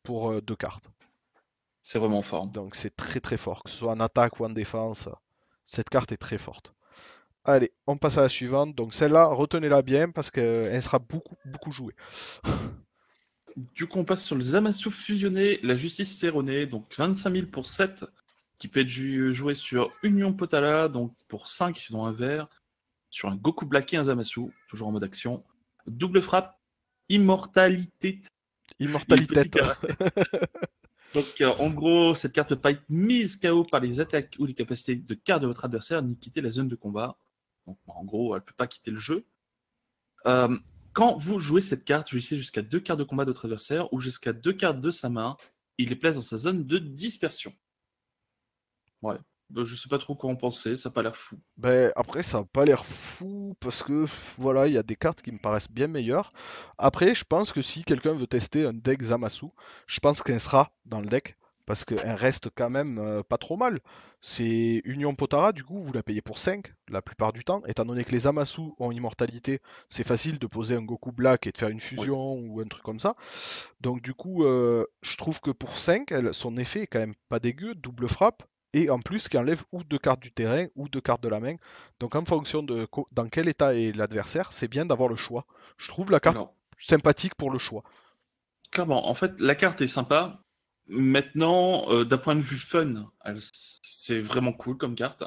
pour deux cartes. C'est vraiment fort. Donc c'est très très fort, que ce soit en attaque ou en défense. Cette carte est très forte. Allez, on passe à la suivante. Donc celle-là, retenez-la bien parce qu'elle sera beaucoup beaucoup jouée. Du coup, on passe sur le Zamasu fusionné, la justice Séronée, donc 25 000 pour 7, qui peut être joué sur Union Potala, donc pour 5 dans un vert, sur un Goku Black et un Zamasu, toujours en mode action. Double frappe, immortalité et petit Immortalité. carré. Donc, en gros, cette carte ne peut pas être mise KO par les attaques ou les capacités de carte de votre adversaire, ni quitter la zone de combat. Donc, en gros, elle ne peut pas quitter le jeu. Euh, Quand vous jouez cette carte, jouissez jusqu'à 2 cartes de combat de votre adversaire ou jusqu'à 2 cartes de sa main. Il les place dans sa zone de dispersion. Ouais. Je sais pas trop quoi en penser, ça n'a pas l'air fou. Ben, après, ça n'a pas l'air fou parce que voilà, il y a des cartes qui me paraissent bien meilleures. Après, je pense que si quelqu'un veut tester un deck Zamasu, je pense qu'elle sera dans le deck parce qu'elle reste quand même pas trop mal. C'est Union Potara, du coup, vous la payez pour 5 la plupart du temps, étant donné que les Zamasu ont immortalité, c'est facile de poser un Goku Black et de faire une Oui. fusion ou un truc comme ça. Donc du coup, je trouve que pour 5 son effet est quand même pas dégueu, double frappe, et en plus qui enlève ou deux cartes du terrain ou deux cartes de la main. Donc en fonction de dans quel état est l'adversaire, c'est bien d'avoir le choix. Je trouve la carte Alors, sympathique pour le choix. clairement, en fait, la carte est sympa. Maintenant, d'un point de vue fun, c'est vraiment cool comme carte.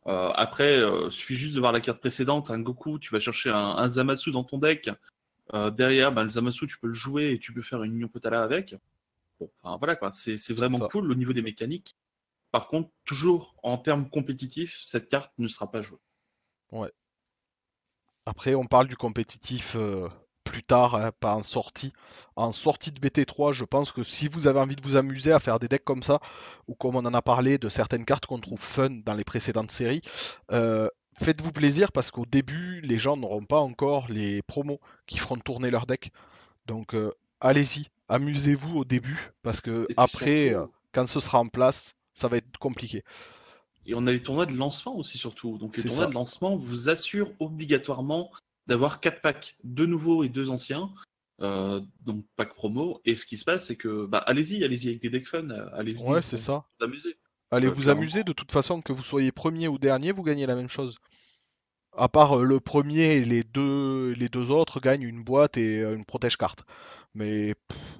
Après, suffit juste de voir la carte précédente, un Goku, tu vas chercher un Zamasu dans ton deck. Derrière, ben, le Zamasu, tu peux le jouer et tu peux faire une Union Potala avec. Bon, enfin, voilà quoi, c'est C'est vraiment ça. cool au niveau des mécaniques. Par contre, toujours en termes compétitifs, cette carte ne sera pas jouée. Ouais. Après, on parle du compétitif plus tard, hein, pas en sortie. En sortie de BT3, je pense que si vous avez envie de vous amuser à faire des decks comme ça, ou comme on en a parlé de certaines cartes qu'on trouve fun dans les précédentes séries, euh, faites-vous plaisir parce qu'au début, les gens n'auront pas encore les promos qui feront tourner leur deck. Donc allez-y, amusez-vous au début parce que Et puis après, surtout, quand ce sera en place, ça va être compliqué. et on a les tournois de lancement aussi surtout. Donc les C'est tournois ça. de lancement vous assurent obligatoirement d'avoir 4 packs, 2 nouveaux et 2 anciens. Donc pack promo. Et ce qui se passe, c'est que bah, allez-y avec des decks fun, Ouais, allez-y c'est pour ça. vous amuser. Allez vous Clairement. amuser, de toute façon, que vous soyez premier ou dernier, vous gagnez la même chose. À part le premier et les deux autres gagnent une boîte et une protège carte. Mais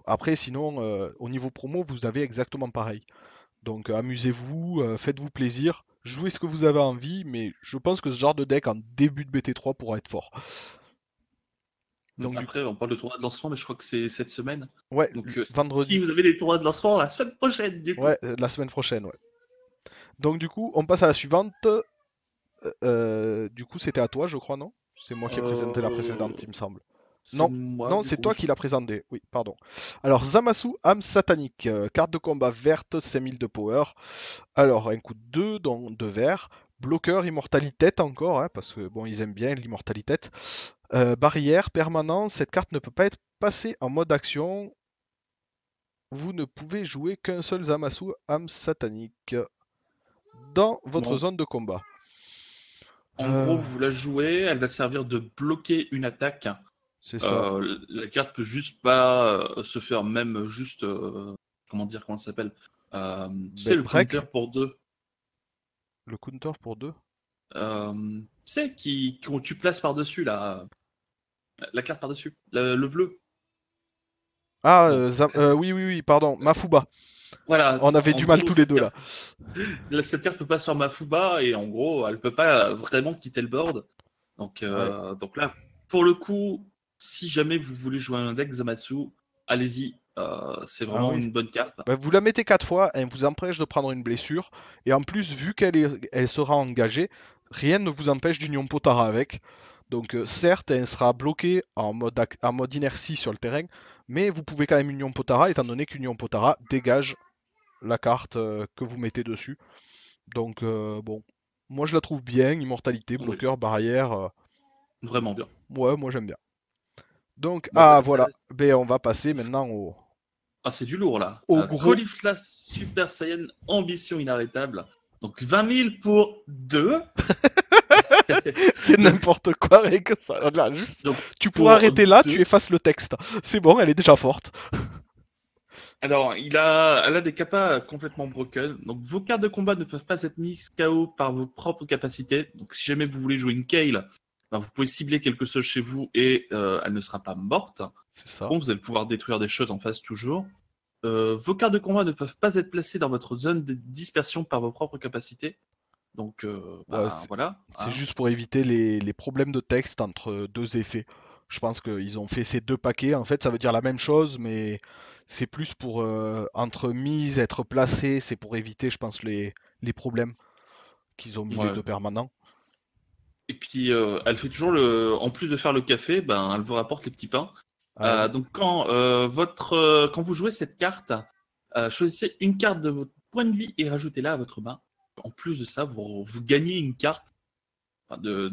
après, sinon, au niveau promo, vous avez exactement pareil. Donc amusez-vous, faites-vous plaisir, jouez ce que vous avez envie, mais je pense que ce genre de deck en début de BT3 pourra être fort. Donc du coup, Après, on parle de tournoi de lancement, mais je crois que c'est cette semaine. ouais, Donc si vendredi, vous avez des tournois de lancement la semaine prochaine, du coup. ouais, la semaine prochaine, ouais. Donc du coup, on passe à la suivante. Du coup, c'était à toi, je crois, non? C'est moi qui ai présenté la Euh, précédente, il me semble. c'est Non, moi, non, du c'est coup. toi qui l'as présenté. Oui, pardon. Alors, Zamasu, âme satanique. Carte de combat verte, 5000 de power. Alors, un coup de 2, dans 2 verts. Bloqueur, immortalité encore, hein, parce que bon, ils aiment bien l'immortalité. Barrière, permanent. Cette carte ne peut pas être passée en mode action. Vous ne pouvez jouer qu'un seul Zamasu, âme satanique, dans votre Bon, zone de combat. en gros, Euh, vous la jouez, elle va servir de bloquer une attaque. c'est ça. La carte peut juste pas se faire même juste comment dire comment ça s'appelle tu sais le counter Break, pour deux le counter pour 2. tu sais qui quand tu places par dessus la carte par dessus le bleu Ah, bon oui, oui, oui, pardon, Mafuba. voilà On avait en du mal gros tous les deux là. cette carte peut pas se faire Mafuba et en gros elle peut pas vraiment quitter le board Ouais. donc là pour le coup si jamais vous voulez jouer un deck Zamatsu allez-y c'est Ah vraiment oui. une bonne carte. Bah, vous la mettez 4 fois, elle vous empêche de prendre une blessure. Et en plus, vu elle sera engagée, rien ne vous empêche d'Union Potara avec. Donc certes, elle sera bloquée en mode inertie sur le terrain, mais vous pouvez quand même Union Potara, étant donné qu'Union Potara dégage la carte que vous mettez dessus. Donc bon, moi je la trouve bien, immortalité, Oui, bloqueur, barrière. vraiment bien. Ouais, moi j'aime bien. Donc, Bon, bah, ah voilà, ben, on va passer maintenant ah, c'est du lourd là. au gros. Caulifla Super Saiyan Ambition Inarrêtable. Donc 20 000 pour 2. C'est donc, n'importe quoi avec ça. Là, juste, donc tu pourras pour arrêter là, tu 2. effaces le texte. C'est bon, elle est déjà forte. Alors, elle a des capas complètement broken. Donc vos cartes de combat ne peuvent pas être mises KO par vos propres capacités. Donc si jamais vous voulez jouer une Kale, ben, vous pouvez cibler quelque chose chez vous et elle ne sera pas morte. C'est Par ça. contre, vous allez pouvoir détruire des choses en face toujours. Vos cartes de combat ne peuvent pas être placées dans votre zone de dispersion par vos propres capacités. Donc, Ouais, ben voilà. c'est Hein. juste pour éviter les problèmes de texte entre deux effets. Je pense qu'ils ont fait ces deux paquets. En fait, ça veut dire la même chose, mais c'est plus pour entre mise, être placé. C'est pour éviter, je pense, les problèmes qu'ils ont mis les Ouais. deux permanents. Et puis, elle fait toujours en plus de faire le café, ben, elle vous rapporte les petits pains. Ah oui. Donc, quand vous jouez cette carte, choisissez une carte de votre point de vie et rajoutez-la à votre main. En plus de ça, vous gagnez une carte enfin, de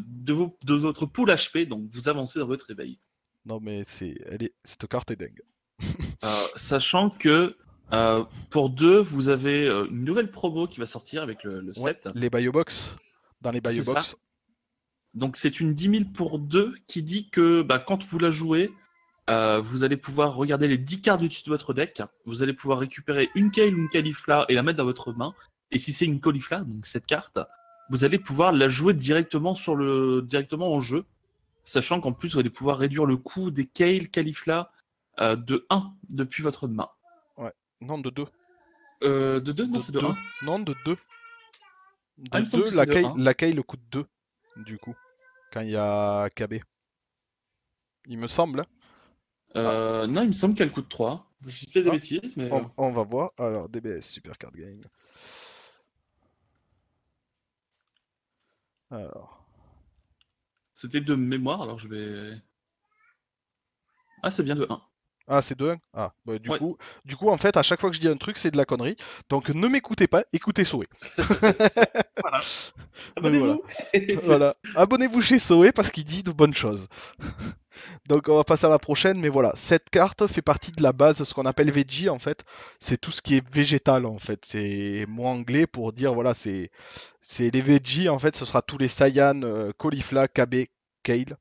votre pool HP, donc vous avancez dans votre réveil. Non, mais cette carte est dingue. Sachant que Pour 2, vous avez une nouvelle promo qui va sortir avec le Ouais, set. les Bio Box. Dans les Bio C'est ça. Box. Donc c'est une 10 000 pour 2 qui dit que quand vous la jouez, vous allez pouvoir regarder les 10 cartes du dessus de votre deck. Vous allez pouvoir récupérer une Kale ou une Caulifla et la mettre dans votre main. Et si c'est une Caulifla, donc cette carte, vous allez pouvoir la jouer directement directement en jeu, sachant qu'en plus vous allez pouvoir réduire le coût des Kale, Caulifla de 1 depuis votre main. Ouais. Non, de 2. De 2, non, De c'est de 2. 1. Non, de 2. Ah, De il me semble 2, que c'est de 1. la Kale coûte 2, du coup, quand il y a KB. Il me semble. Hein. Ah, Non, il me semble qu'elle coûte 3. Je dis peut-être des ah, bêtises, mais on va voir. Alors, DBS, Super Card Game. Alors. c'était de mémoire, alors je vais... Ah, c'est bien de 1. Ah, c'est 2. Ah, bah, Ouais. du coup, en fait, à chaque fois que je dis un truc, c'est de la connerie. Donc, ne m'écoutez pas, écoutez Soé. C'est ça. Voilà. Donc, voilà. Abonnez-vous. Voilà. Abonnez-vous chez Soé parce qu'il dit de bonnes choses. Donc, on va passer à la prochaine. Mais voilà, cette carte fait partie de la base, ce qu'on appelle Veggie, en fait. C'est tout ce qui est végétal, en fait. C'est mot anglais pour dire, voilà, c'est les veggies, en fait, ce sera tous les Saiyan, caulifla, KB, kale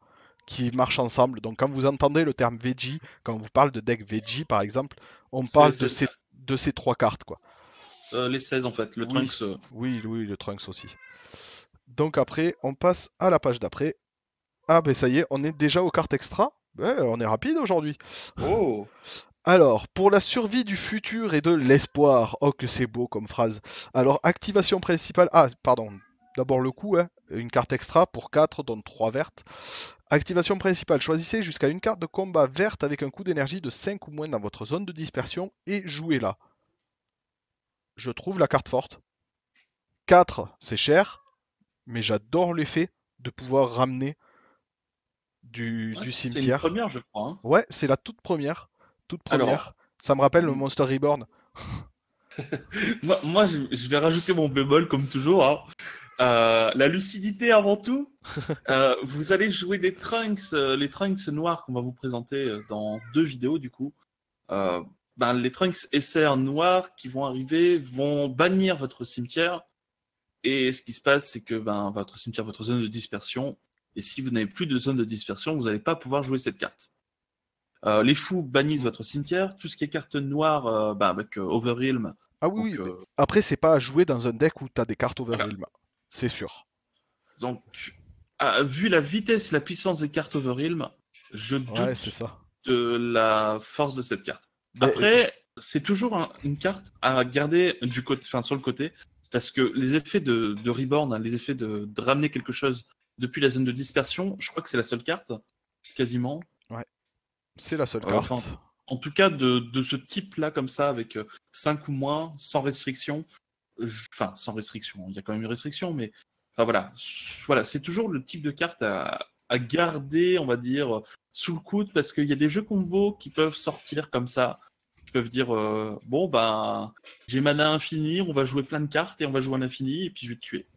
qui marchent ensemble. Donc quand vous entendez le terme veggie, quand on vous parle de deck veggie par exemple, on parle C'est de ces trois cartes quoi. les 16 en fait. Le Oui, Trunks. oui, le Trunks aussi. Donc après, on passe à la page d'après. Ah ben ça y est, on est déjà aux cartes extra. Ouais, on est rapide aujourd'hui. Oh. Alors, pour la survie du futur et de l'espoir. Oh, que c'est beau comme phrase. Alors, activation principale. Ah, pardon. D'abord le coup, hein. Une carte extra pour 4, dont 3 vertes. Activation principale. Choisissez jusqu'à une carte de combat verte avec un coût d'énergie de 5 ou moins dans votre zone de dispersion et jouez-la. Je trouve la carte forte. 4, c'est cher, mais j'adore l'effet de pouvoir ramener Ouais, du c'est une cimetière. première, je crois. Hein. Ouais, c'est la toute première. Toute Alors, première. Ça me rappelle le m- Monster Reborn. moi je vais rajouter mon bémol comme toujours. Hein. La lucidité avant tout. Vous allez jouer des Trunks, les Trunks noirs qu'on va vous présenter dans 2 vidéos du coup. Euh, les Trunks SR noirs qui vont arriver vont bannir votre cimetière. Et ce qui se passe, c'est que votre cimetière, votre zone de dispersion, et si vous n'avez plus de zone de dispersion, vous n'allez pas pouvoir jouer cette carte. Les fous bannissent Mm. votre cimetière, tout ce qui est carte noire avec Overwhelm. Ah oui, Donc, oui. Mais après, c'est pas à jouer dans un deck où t'as des cartes voilà. Overwhelm. C'est sûr. Donc vu la vitesse, la puissance des cartes Overwhelm, je Ouais, c'est doute ça. de la force de cette carte. Ben, Après, c'est toujours une carte à garder du côté, enfin, sur le côté, parce que les effets de Reborn, hein, les effets de ramener quelque chose depuis la zone de dispersion, je crois que c'est la seule carte, quasiment. ouais, c'est la seule Enfin, carte. en tout cas, de ce type-là, comme ça, avec 5 ou moins, sans restriction. Enfin, sans restriction, il y a quand même une restriction, mais enfin voilà, c'est toujours le type de carte à garder, on va dire, sous le coude, parce qu'il y a des jeux combos qui peuvent sortir comme ça, qui peuvent dire bon j'ai mana infini, on va jouer plein de cartes et on va jouer un infini et puis je vais te tuer.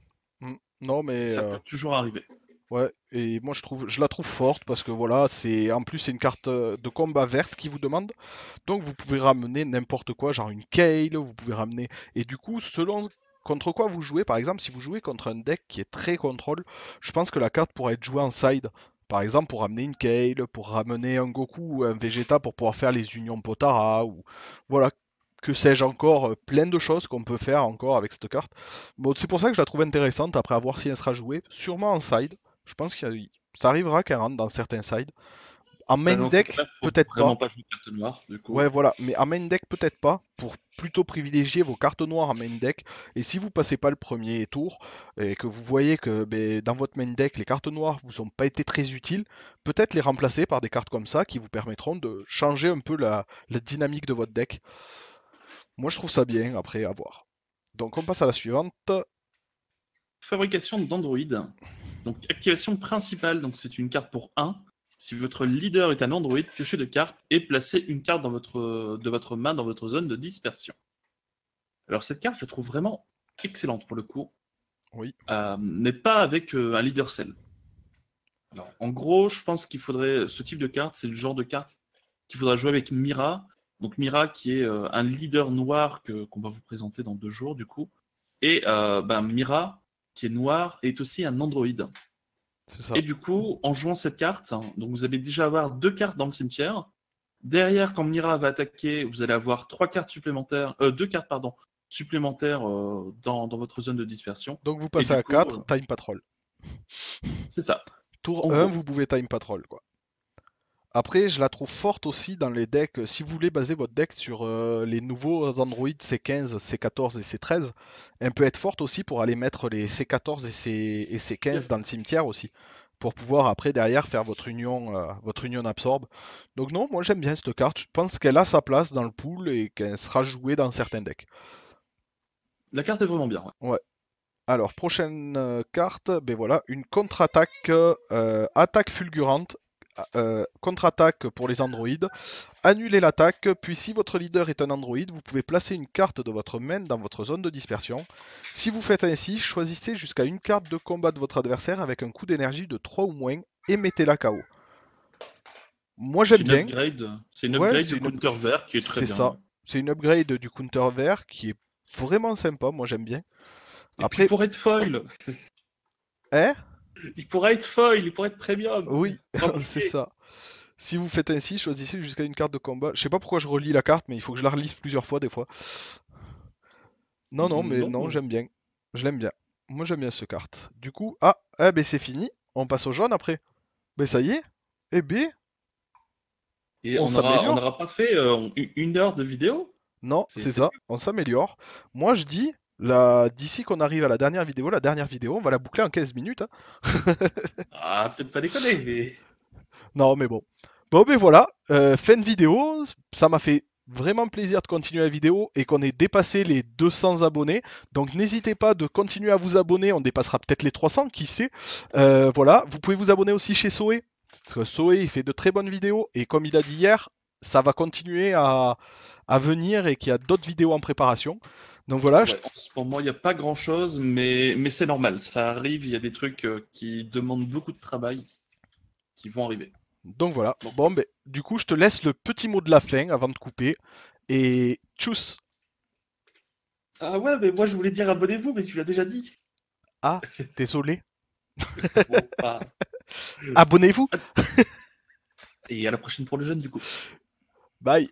Mm. Non, mais Ça peut toujours arriver. ouais, et moi je la trouve forte parce que voilà, c'est en plus c'est une carte de combat verte qui vous demande. Donc vous pouvez ramener n'importe quoi, genre une Kale, vous pouvez ramener. Et du coup, selon contre quoi vous jouez, par exemple, si vous jouez contre un deck qui est très contrôle, je pense que la carte pourrait être jouée en side. Par exemple, pour ramener une Kale, pour ramener un Goku ou un Vegeta pour pouvoir faire les unions Potara, ou voilà, que sais-je encore, plein de choses qu'on peut faire encore avec cette carte. Bon, c'est pour ça que je la trouve intéressante, après à voir si elle sera jouée, sûrement en side. Je pense que ça arrivera qu'elle rentre dans certains sides. En main Dans ces deck, cas-là, faut peut-être pas. vraiment pas jouer de carte noire, du coup. Ouais, voilà. Mais en main deck, peut-être pas. Pour plutôt privilégier vos cartes noires en main deck. Et si vous passez pas le premier tour et que vous voyez que ben, dans votre main deck, les cartes noires vous ont pas été très utiles, peut-être les remplacer par des cartes comme ça qui vous permettront de changer un peu la dynamique de votre deck. Moi, je trouve ça bien. Après, à voir. Donc, on passe à la suivante. Fabrication d'Android. Donc, activation principale, donc c'est une carte pour 1. Si votre leader est un Android, piochez de cartes et placez une carte de votre main dans votre zone de dispersion. Alors, cette carte, je la trouve vraiment excellente pour le coup, Oui. mais pas avec un leader cell. Alors, en gros, je pense qu'il faudrait ce type de carte, c'est le genre de carte qu'il faudra jouer avec Mira Donc Mira qui est un leader noir qu'on va vous présenter dans 2 jours du coup. Et Mira qui est noir est aussi un androïde. C'est ça. Et du coup, en jouant cette carte, donc vous allez déjà avoir 2 cartes dans le cimetière. Derrière, quand Mira va attaquer, vous allez avoir 3 cartes supplémentaires, 2 cartes pardon, supplémentaires dans votre zone de dispersion. Donc vous Et passez du à coup, 4, Time Patrol. c'est ça. Tour En 1, gros, vous pouvez Time Patrol, quoi. Après, je la trouve forte aussi dans les decks. Si vous voulez baser votre deck sur les nouveaux Android C15, C14 et C13, elle peut être forte aussi pour aller mettre les C14 et C15 yep. dans le cimetière aussi. Pour pouvoir après derrière faire votre union absorbe. Donc non, moi j'aime bien cette carte. Je pense qu'elle a sa place dans le pool et qu'elle sera jouée dans certains decks. La carte est vraiment bien. Ouais. Ouais. Alors, prochaine carte, ben voilà, une contre-attaque, attaque fulgurante, contre-attaque pour les androïdes. Annulez l'attaque, puis si votre leader est un androïde, vous pouvez placer une carte de votre main dans votre zone de dispersion. Si vous faites ainsi, choisissez jusqu'à une carte de combat de votre adversaire avec un coût d'énergie de 3 ou moins et mettez-la KO. Moi C'est j'aime une bien. upgrade. C'est une Ouais, upgrade du counter vert qui est très c'est bien. Ouais. ça. C'est une upgrade du counter vert qui est vraiment sympa, moi j'aime bien. Et puis Après, pour être foil, hein? il pourrait être foil, il pourrait être premium. Oui, Sans c'est cliquer. ça. Si vous faites ainsi, choisissez jusqu'à une carte de combat. Je sais pas pourquoi je relis la carte, mais il faut que je la relise plusieurs fois des fois. Non, non, mais non, Non. j'aime bien. Je l'aime bien. Moi, j'aime bien cette carte. Du coup, ah, eh ben c'est fini. On passe au jaune après. Ben ça y est. Eh ben, Et on on s'améliore. aura pas fait 1 heure de vidéo. Non, c'est C'est ça. On s'améliore. Moi, je dis, là, d'ici qu'on arrive à la dernière vidéo, on va la boucler en 15 minutes, hein. Ah, peut-être pas déconner, mais Non, mais bon. Bon, ben voilà, fin de vidéo. Ça m'a fait vraiment plaisir de continuer la vidéo et qu'on ait dépassé les 200 abonnés. Donc n'hésitez pas de continuer à vous abonner. On dépassera peut-être les 300, qui sait. Voilà, vous pouvez vous abonner aussi chez Soé. Parce que Soé, il fait de très bonnes vidéos. Et comme il a dit hier, ça va continuer à venir et qu'il y a d'autres vidéos en préparation. Donc voilà, ouais, en ce moment, il n'y a pas grand-chose, mais c'est normal. Ça arrive, il y a des trucs qui demandent beaucoup de travail qui vont arriver. donc voilà. Donc, Bon, ben, du coup, je te laisse le petit mot de la fin avant de couper. Et tchuss. ah ouais, mais moi je voulais dire abonnez-vous, mais tu l'as déjà dit. Ah, désolé. Bon, pas. Abonnez-vous. Et à la prochaine pour le jeune, du coup. Bye.